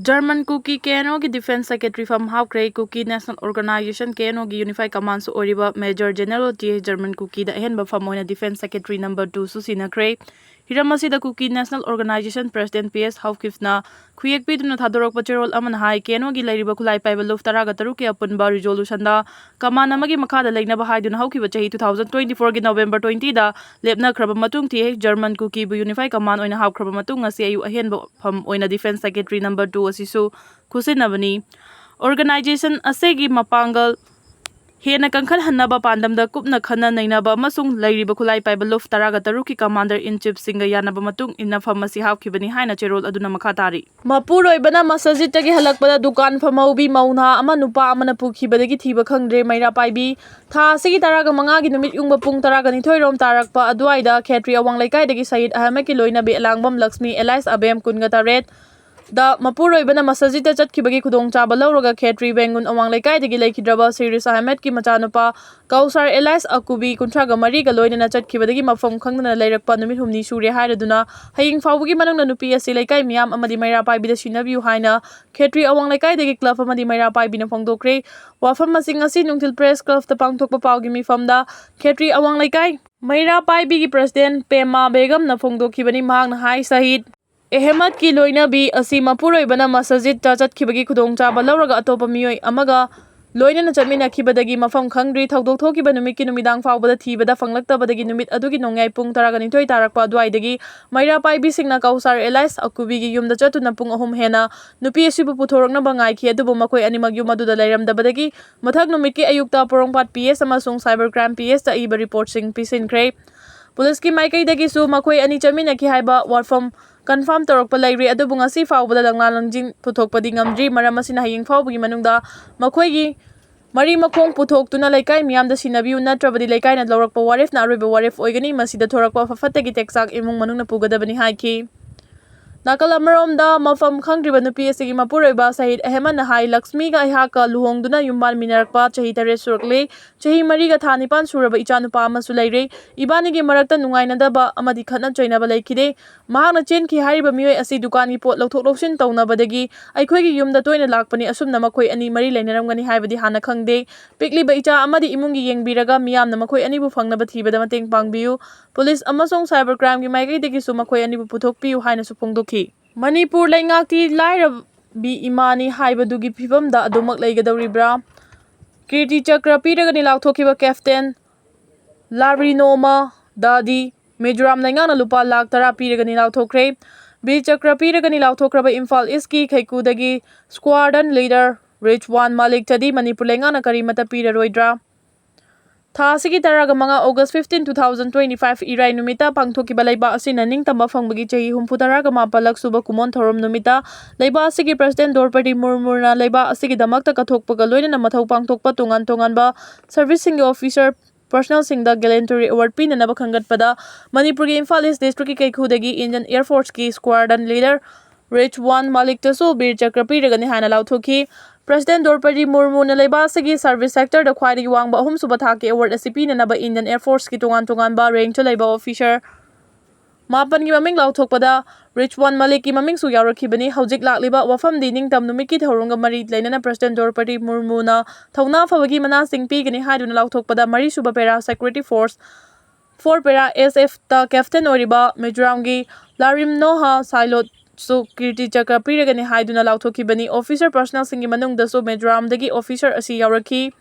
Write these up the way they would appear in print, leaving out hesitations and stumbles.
German Kuki KNO की Defense Secretary from Hatkhre Kuki National Organization KNO की Unified Command su oriba Major General T German Kuki da ahenba famoina Defense Secretary number 2 su sinakre Hiramasi da Kuki National Organization President PS Haukifna Kuyek Piduna Thadorok Pacherol Aman Hai KNO की Lariba Kulai Paiba Luf Taraga Taruki Apunba Resolution da Kaman Amagi Makada Lainaba Haidun Hauki Bachahi 2024 ki November 20 da Lepna Kraba Matung T German Kuki bu Unified Command oina Hauk Kraba Matung ngasi ayu ahenba fam oina Defense Secretary number 2 asisu Kusinabani Organization Asegi Mapangal Hena Kankan Hanaba Pandam the Kupna Khana Nainaba Masung Lady Bakulai Paibaluf Taraga Taruki Commander in Chief Singa Yanaba Matung in a pharmacy half Kibani Hina Cherol Aduna Makatari. Mapuro Ibana Masazitagi Halakbada Dukan Famobi Mauna Amanupa Amanapuki Badagi Tiba Kangre Maira Paibi Tha Sigi Taraga Mangagi Numit Yunga Pung Taragani Toirom Tarakpa Aduaida Ketri Awang Laikai Dagi Said Ahamaki Loina Be Langbam Laxmi Elias Abem Kungataret Da Mapuro Ibana Masazita Chatkibagi Kudong Chabalaroga Ketri Bengun Awang Laikai Dagi Lakidraba Series Ahmed Ki Machanupa Kausar Elias Akubi Kuntraga Mariga Loina Chatkibagi Mafam Kangana Lairakpa Numit Humni Surya Haiduna Haying Fawagi Manang Nupi Silaikai Miam Amadi Maira Pai Bida Shinabu Haina Ketri Awang Laikai Dagi Club Amadi Maira Pai Bina Fongdokre Wafam Masingasi Nungtil Press Club the Pang Tokpa Pau Gimi Famda Ketri Awang Laikai Maira Pai Bigi President Pema Begam na Fongdokibani Mahang Hai Sahid Ehemad ki loina bi asi Mapuro ibana masajid ta chatkibagi khudong chaba lawraga atopa miyoi amaga loina na chamina khibadagi mafam khangri thaudok thokiba numit ki numidang faubada thibada fanglaktabadagi numit adugi nongai pung taragani thoi tarakpa duaidagi maira paibi singna kausar Elias Akubi gi yumda chatuna pung ahum hena nupi asibu puthorokna bangai khi adubu makoi animag yum aduda lairamdabadagi mathak numit ki ayukta porongpat PS amasung cybercrime PS ta iba report sing pisinkrei Police ki maikai dagi su makoi ani chamina ki haiba warfam confirm torokpa lairi adubu ngasi faubada langla langjing puthokpadi ngamdri maram asina haying faubugi manungda makoigi mari makong puthokhtuna laikai miyamda sinabiu natrabadi laikai na lawrakpa warif na aroiba warif oigani masida thorakpa fafatagi teksak imung manungna pugadabani haiki Nakal Amarom mafam khangriba nupi asigi Mapuroiba Sahid Ahmed na hai Lakshmi ga ihaka luhongduna yumbal minarakpa chahi tare surakle chahi mari ga thanipan suraba ichanupa amasu laire ibani gi marakta nungainadaba amadi khatna choinaba laikide mahakna chen ki hariba miyoi asi dukan gi pot lauthok lokshin taunabadagi aikhoi gi yumda toina lakpani asumna makoi ani mari lainaramgani haibadi hana khangde pikliba icha amadi imungi yengbiraga miyamna makoi ani bu fangnaba thibada mateng pangbiu police amasong cybercrime gi maigai degi su makoi ani bu puthokpiu haina su phongdoki Manipur Laingakti Laira Bi Imani Haibadugi Pibam da Adumak Laigadoribra Kirti Chakra Piragani Lauthokiba Captain Larinoma Dadi Mijoram Laingana Lupa Lak Tara Piragani Lauthokre B Chakra Piragani Lauthokraba Imphal Iski Kaikudagi Squadron Leader Rich One Malik Tadi Manipur Laingana Karimata Piraroidra Tha sigi taraga mga August 15, 2025 irai numita pangthokiba laiba asina ningtamba fangbagi chahi humpu taraga mapalak suba kumon thorom numita laiba asigi President Dorpati Murmurna laiba asigi damakta kathokpaga loina na mathau pangthokpa tongan-tonganba servicing officer personal singda gallantry award pinanaba khangatpada Manipur gi Imphal East District ki kaikhudagi Indian Air Force ki squadron leader Rich One Malik tasu bir chakra piragani hana lauthoki President Dorpati Murmu na laiba sigi service sector da khwaidagi wangba ahum suba thaki award asipi na naba Indian Air Force ki tongan ba rank cha laiba officer mapan gi maming lauthokpada Rich One Malik ki maming su yaurakhibani haujik lakliba wafam dining tam numit ki thorunga mari lainana President Dorpati Murmu na thauna fawagi mana singpi gani haiduna lauthokpada mari suba pera security force 4 pera SF ta captain oriba Mizoram gi Larim Noha Silot So Kirti Chakra Piragani Haiduna Lauthokibani Officer Personal Singi Manung Daso Mizoram Dagi Officer Asi Yauraki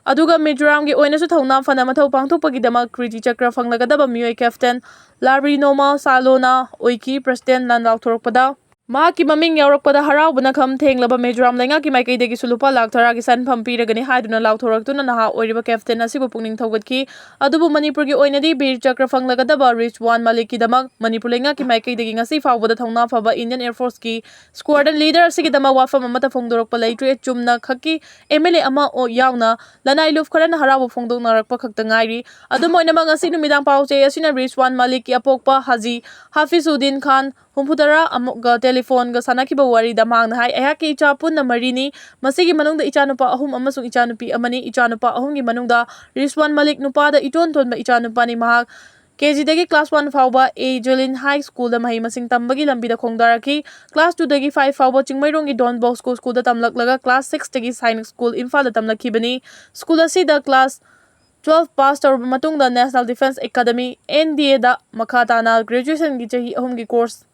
Aduga Mizoram gi oina su thauna fana mathau pangthokpagidama Kirti Chakra fanglagadaba miyoi Captain Larry Noma Salona Oiki President Lan Lauthorokpada Mahaki maming yaurakpada Haraoba kham thenglaba Mizoram lainga ki maikai degi sulupa lakthara gi sanpham piragani haiduna lauthoraktuna naha oiriba captain asibu pungning thaugatki adubu Manipur gi oinadi bir chakra fanglagadaba Rich One Malik ki damak Manipur lainga ki maikai degi ngasi faubada thauna phaba Indian Air Force ki squadron leader asigi dama wafam amata phongdorokpa leitri chumna khaki MLA ama o yauna lanai luf kharana Haraoba phongdoknarakpa khakta ngairi adum oinama ngasi numidang pauche asina Rich One Malik ki apokpa Haji Hafizuddin Khan Humputara amoga telephone ga sanakiba wari damang na hai ayaki icha punna marini masigi manungda ichanupa ahum amasung ichanupi amani ichanupa ahum gi manungda Rizwan Malik nupa da iton ton ba ichanupa ni mahak KG class 1 fauba A Jolin High School da mahi masing tambagi lambi da khongdaraki class 2 dagi 5 fauba Chingmairong Don Bosco School da tamlaklaga class 6 dagi Sainik School Imphal da tamlakhibani school asi da class 12 pass tawraba matungda National Defense Academy NDA da makha tana graduation gi chahi ahum gi course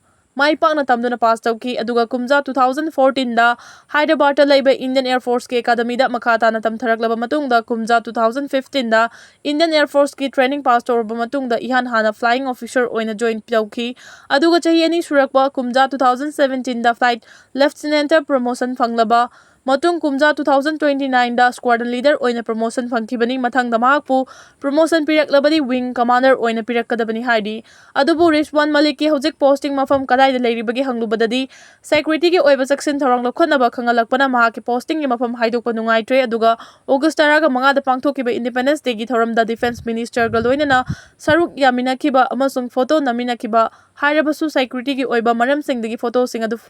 mai pakna tamduna pass tawki aduga kumja 2014 da Hyderabad da laiba Indian Air Force ki academy da makha tana tamtharaklaba matungda kumja 2015 da Indian Air Force ki training pass tawraba matungda ihan hana flying officer oina join tawki aduga chahi ani surakba kumja 2017 da flight lieutenant promotion phanglaba matung kumja 2029 da squadron leader oina promotion phangkhibani mathang da mahakpu promotion piraklabadi wing commander oina pirakkadabani haidi adubu Rizwan Malik ki hojik posting mafam kadai da leiribagi hanglubadadi security ki oiba saksin tharang lokhanaba khangalakpana mahaki posting ki mafam haidokpa nungaitre aduga August 9 da pangthokiba Independence Day gi thoram da defense minister ga loinana saruk yaminakhiba amasung photo naminakhiba hairabasu security ki oiba maram singdagi photo sing adu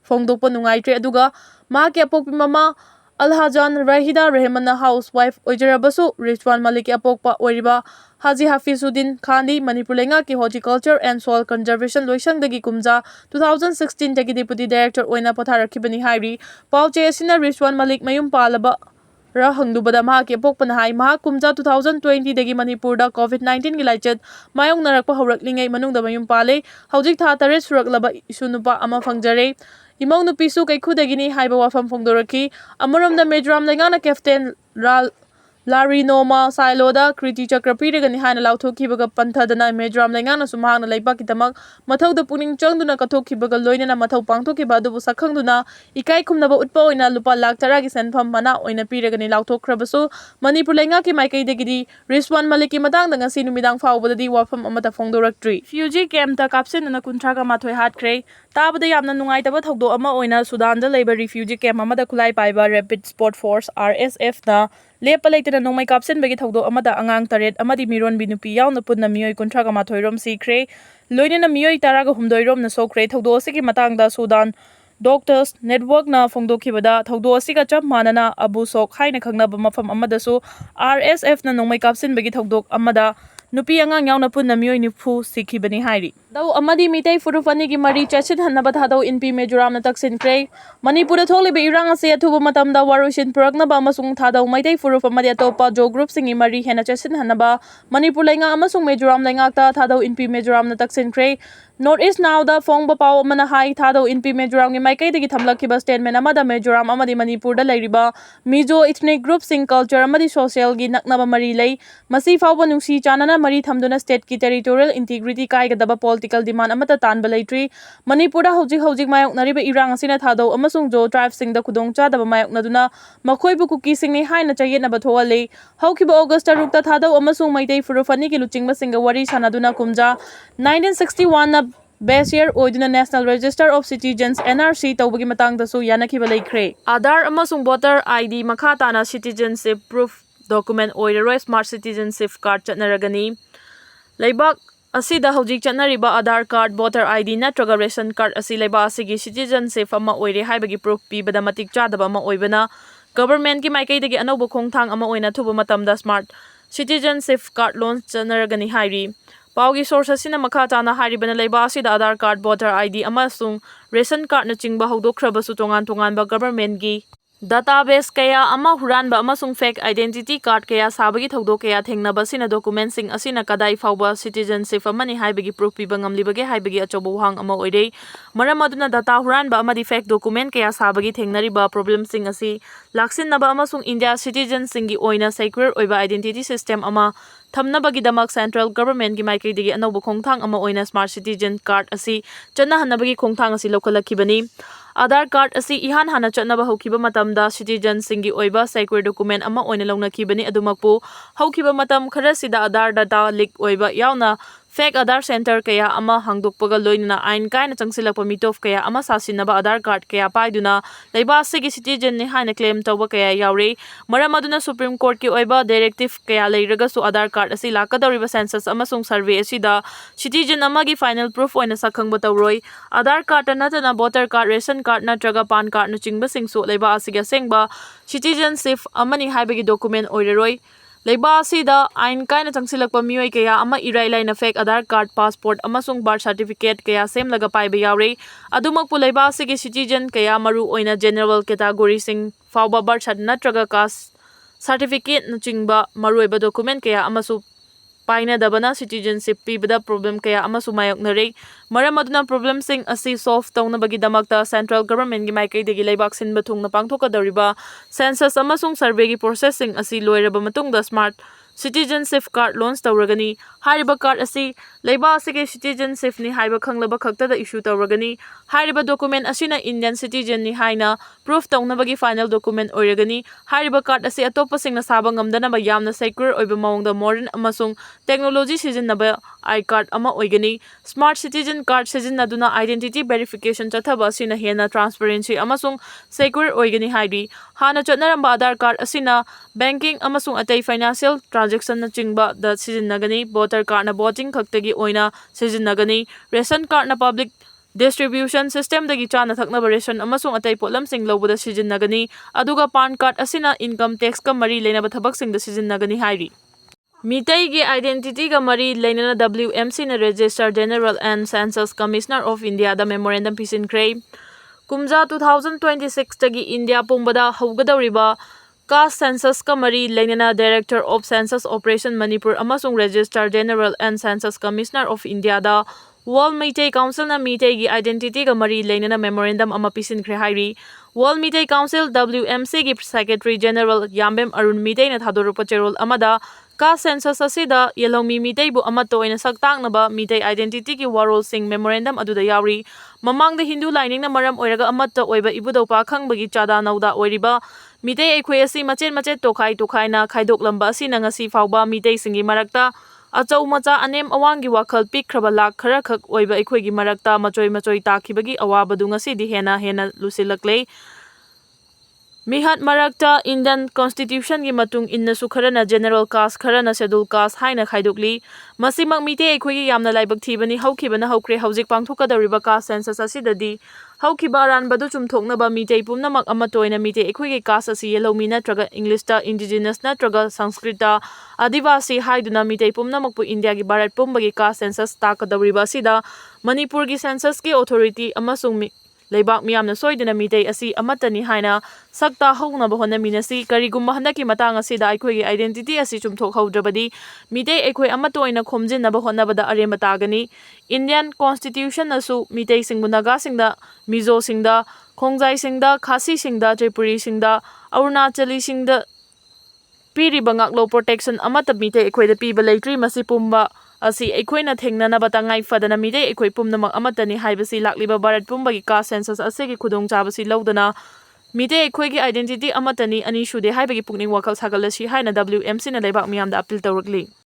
Fongdokpa nungaitre aduga mahaki apokpi mama Alhajan Rahida Rehmana housewife oijarabasu Rizwan Malik ki apokpa oiriba Haji Hafizuddin Khandi Manipur lenga ki horticulture and soil conservation loisangdagi kumja 2016 dagi deputy director oina potharakibani hairi pauche asina Rizwan Malik mayum palaba ra hangdubada mahaki apokpana hai mahak kumja 2020 dagi Manipur da COVID-19 gi laichet mayong narakpa hauraklingai manungda mayum pale haujik tha tare suraklaba isunupa ama fangjare Imong nupisu kay khudagini haiba wafam phongdoraki amaramda Mejoram Lengana captain Larinoma Sailoda Kriti Chakrapirigani hana lauthokibaga panthadana Mejoram Lengana sumhangna leipakitamak mathauda puning changduna kathokhibaga loinana mathau pangthokiba adubu sakhangduna ikai khumnaba utpa oina lupa lakh taragi senpham mana oina piragani lauthokrabasu Manipur lenga ki maikai Rizwan Malik ki matangda ngasi numidang faubadadi wafam amata phongdoraktri refugee camp ta kapsenna kuntraga mathoi hatkre tabada yamna nungaitaba thogdo ama oina Sudan da labor refugee camp amada khulai paiba Rapid Support Force RSF na lepa leitena nongmai kapsen bagi thogdo amada angang taret amadi miron binupi yauna punna miyoi kuntraga mathoirom sikre loinena miyoi taraga humdoirom na sokre thogdo asigi matangda Sudan Doctors Network na phongdokhibada thogdo asiga chap manana Abu Sok haina khangnaba mafam amadasu RSF na nongmai kapsen bagi thogdok amada nupi angang yauna punna miyoi nifu sikhibani hairi Dau amadi mitai furufani ki mari chasit hanaba thadau inpi Mejoram na taksin kre Manipur tholi be irang ase athuba matamda warushin purakna ba amasung thadau maitai furuf amadi atopa jo group singi mari hena chasit hanaba Manipur lenga amasung Mejoram lenga ta thadau inpi Mejoram na taksin kre North East now da Haraoba Pao mana hai thadau inpi Mejoram gi maikai dagi thamlakhiba statement amada Mejoram amadi Manipur da leiriba Mizo ethnic group sing culture amadi social gi naknaba mari lei masi fauba nungsi chanana mari thamduna state ki territorial integrity kai gadaba political demand amata tanba leitri Manipur da hojik mayok nariba irang asina thadau amasung jo tribe sing da khudong chadaba mayok naduna makhoi bu kuki sing ni haina chayena ba thole haukiba August 6 ta thadau amasung maitai furufani ki luchingba singa wari sanaduna kumja 1961 na Best year oiduna National Register of Citizens NRC tawbagi matangdasu yanakhiba leikre Aadhaar amasung voter ID makha tana citizenship proof document oireroi smart citizenship card chatnaragani Laibak asida hojik chatnariba Aadhaar card voter ID natraga ration card asi laiba asigi citizenship ama oire haibagi proof pibada matik chadaba ama oibana government ki maikai dagi anoba khongthang ama oina thuba matamda smart citizenship card launch chatnaragani hairi Paugi source asina makha tana haribana leiba asida Aadhaar card voter ID amasung ration card na chingba hawdokrabasu tongan ba government gi database kaya ama huranba amasung fake identity card kaya sabagi thogdo kaya thengnaba sina document sing asina kadai fawba citizenship amani haibagi proof piba ngamlibage haibagi achobo hang ama oire maram aduna data huranba amadi fake document kaya sabagi thengnariba problem sing asi laksinaba amasung India citizen singi oina secure oiba identity system ama thamnabagi damak central government gi maikai digi anobo khongthang ama oina smart citizen card asi channa hanabagi khongthang asi lokhalakibani Aadhaar card asi ihan hana chatnaba haukiba matamda citizen singi oiba secure document ama oina launakibani adumakpu haukiba matam khara sida Aadhaar data leak oiba yauna fake Aadhaar center kaya ama hangdokpaga loinana ain kaina changsilakpa mitof kaya ama sasinaba Aadhaar card kaya paiduna leiba asigi citizen ni haina claim tawba kaya yaure maram aduna Supreme Court ki oiba directive kaya leiraga su Aadhaar card asi lakadoriba census amasung survey asida citizen amagi final proof oina sakhangba tawroi Aadhaar card natana voter card ration card natraga pan card na chingba singsu leiba asiga sengba citizenship amani haibagi document oireroi Leiba asida ain kaina changsilakpa mioi kaya ama irai laina fake Aadhaar card, passport amasung birth certificate kaya semlaga paiba yaure. Adumakpu leiba asigi citizen kaya maru oina general category sing fauba birth natraga caste certificate na chingba maruoiba document kaya amasu painadabana citizenship pibada problem kaya amasu mayoknare. Maram aduna problem sing asi solve taunabagidamakta central government gi maikaidagi leibak sinba thungna pangthokadariba census amasung survey gi processing asi loiraba matungda smart citizenship card launch tawragani. Hariba card asi leiba asigi citizenship ni haiba khanglaba khaktada issue tawragani. Hariba document asina Indian citizen ni haina proof taunabagi final document oiragani. Hariba card asi atopa singna saba ngamdanaba yamna secure oiba maungda modern amasung technology sijinnaba iCard ama oigani. Smart citizen card sijinnaduna identity verification chathaba asina hena transparency amasung secure oigani hairi. Hana chotnaramba Aadhaar card asina banking amasung atay financial transaction na chingba da sijinnagani. Voter card na voting khaktagi oina sijinnagani. Ration card na public distribution system dagi chana thaknaba ration amasung atay potlamsing lobada sijinnagani. Aduga PAN card asina income tax ka mari lainaba thabaksing da sijinnagani hairi. Mitai gi identity ga mari lainana WMC na Register General and Census Commissioner of India da memorandum pisinkre. Kumja 2026 tagi India pumbada haugadawriba caste census ka mari lainana Director of Census Operation Manipur amasung Register General and Census Commissioner of India da World Mitai Council na Mitai gi identity ga mari lainana memorandum ama pisinkre hairi. World Mitai Council WMC gi Secretary General Yambem Arun Mitai na thadorpa cherol amada caste census asida Yelongmi Mitai bu amato oina saktaknaba Mitai identity ki warol sing memorandum aduda yauri. Mamangda Hindu lining na maram oiraga amatta oiba ibudopa khangbagi chada nauda oiriba Mitai aikhoi asi machet tokhai na khaidok asi na ngasi fauba Mitai singi marakta achau macha anem awangi wakhal pikhraba lak khara khak oiba aikhoi gi marakta machoi takhibagi awabadu ngasi di hena lusilakle. Mihat marakta Indian Constitution gi matung innasu kharana general caste kharana schedule caste haina khaidukli. Masimang Mitai aikhoi gi yamna laibak thibani haukibana haukre haujik pangthokadariba caste census asidadi haukiba aranbadu chumthoknaba Mitai pumnamak amatoina Mitai aikhoi gi caste asi Yelongmi natraga English ta indigenous natraga Sanskrit ta Adivasi haiduna Mitai pumnamakpu India gi Bharat pumbagi caste census takadawriba asida Manipur gi census ki authority amasung leibak miyamna soiduna Mitai asi amatani haina sakta hounaba honaminasi karigumba handaki matang asida aikhoi gi identity asi chumthokhaudrabadi Mitai aikhoi amato oina khomjinnaba honabada aremba tagani. Indian Constitution asu Mitai singbu Naga singda Mizo singda Khongjai singda Khasi singda Tripuri singda Arunachali singda piriba ngaklo protection amata Mitai aikhoi da piba leitri masi pumba asi aikhoi na thengnanaba tangai fadana Mitai aikhoi pumnamak amatani haibasi lakliba Bharat pumbagi caste census asigi khudongchabasi lawdana Mitai aikhoi gi identity amatani ani shude haibagi pukning wakhal sagalasi haina WMC na leibak miyamda appeal tawrakli.